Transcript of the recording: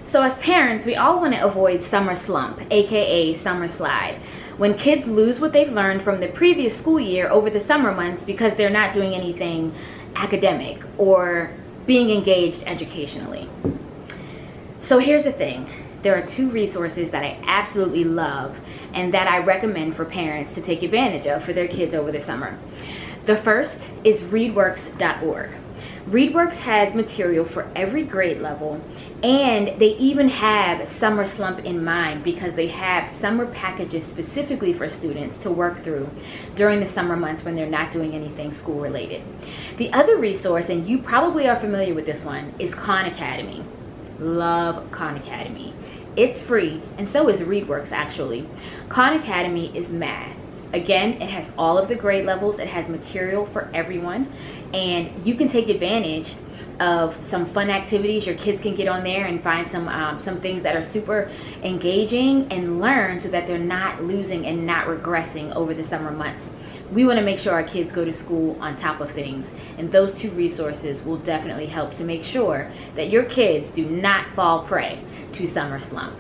So as parents, we all want to avoid summer slump, aka summer slide, when kids lose what they've learned from the previous school year over the summer months because they're not doing anything academic or being engaged educationally. So here's the thing. There are two resources that I absolutely love and that I recommend for parents to take advantage of for their kids over the summer. The first is readworks.org. ReadWorks has material for every grade level, and they even have Summer Slump in mind because they have summer packages specifically for students to work through during the summer months when they're not doing anything school related. The other resource, and you probably are familiar with this one, is Khan Academy. Love Khan Academy. It's free, and so is ReadWorks actually. Khan Academy is math. Again, it has all of the grade levels, it has material for everyone, and you can take advantage of some fun activities. Your kids can get on there and find some things that are super engaging and learn so that they're not losing and not regressing over the summer months. We want to make sure our kids go to school on top of things, and those two resources will definitely help to make sure that your kids do not fall prey to summer slump.